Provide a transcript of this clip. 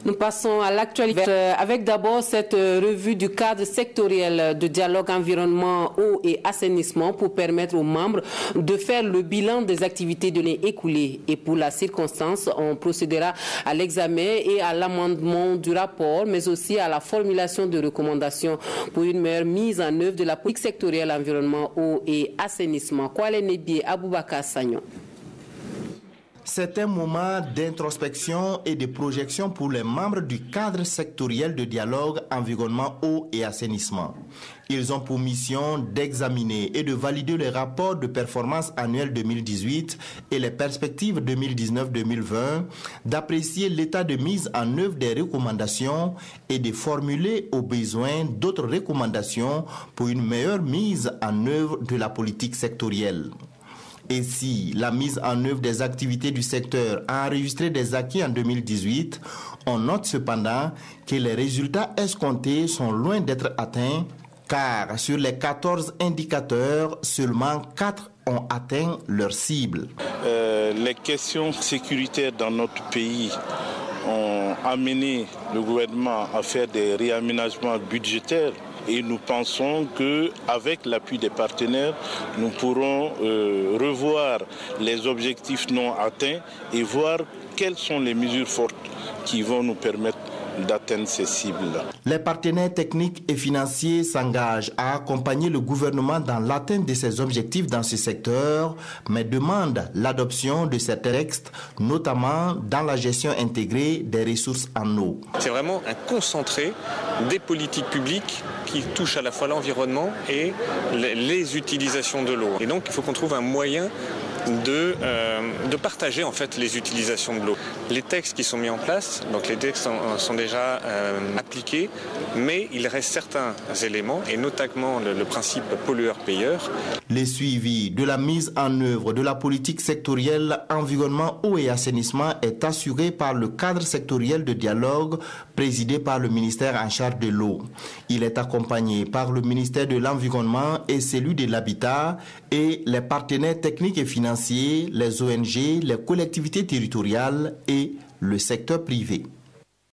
Nous passons à l'actualité avec d'abord cette revue du cadre sectoriel de dialogue environnement, eau et assainissement pour permettre aux membres de faire le bilan des activités de l'année écoulée. Et pour la circonstance, on procédera à l'examen et à l'amendement du rapport, mais aussi à la formulation de recommandations pour une meilleure mise en œuvre de la politique sectorielle environnement, eau et assainissement. Kwale Nebi Aboubakar Sagnon. C'est un moment d'introspection et de projection pour les membres du cadre sectoriel de dialogue environnement, eau et assainissement. Ils ont pour mission d'examiner et de valider les rapports de performance annuelle 2018 et les perspectives 2019-2020, d'apprécier l'état de mise en œuvre des recommandations et de formuler au besoin d'autres recommandations pour une meilleure mise en œuvre de la politique sectorielle. Et si la mise en œuvre des activités du secteur a enregistré des acquis en 2018, on note cependant que les résultats escomptés sont loin d'être atteints, car sur les 14 indicateurs, seulement 4 ont atteint leur cible. Les questions sécuritaires dans notre pays ont amené le gouvernement à faire des réaménagements budgétaires. Et nous pensons qu'avec l'appui des partenaires, nous pourrons revoir les objectifs non atteints et voir quelles sont les mesures fortes qui vont nous permettre d'atteindre ces cibles-là. Les partenaires techniques et financiers s'engagent à accompagner le gouvernement dans l'atteinte de ses objectifs dans ce secteur, mais demandent l'adoption de ces textes, notamment dans la gestion intégrée des ressources en eau. C'est vraiment un concentré des politiques publiques qui touchent à la fois l'environnement et les utilisations de l'eau. Et donc il faut qu'on trouve un moyen de partager en fait les utilisations de l'eau. Les textes qui sont mis en place, donc les textes sont déjà appliqués, mais il reste certains éléments, et notamment le principe pollueur-payeur. Le suivi de la mise en œuvre de la politique sectorielle environnement, eau et assainissement est assuré par le cadre sectoriel de dialogue présidé par le ministère en charge de l'eau. Il est accompagné par le ministère de l'Environnement et celui de l'Habitat et les partenaires techniques et financiers, les ONG, les collectivités territoriales et le secteur privé.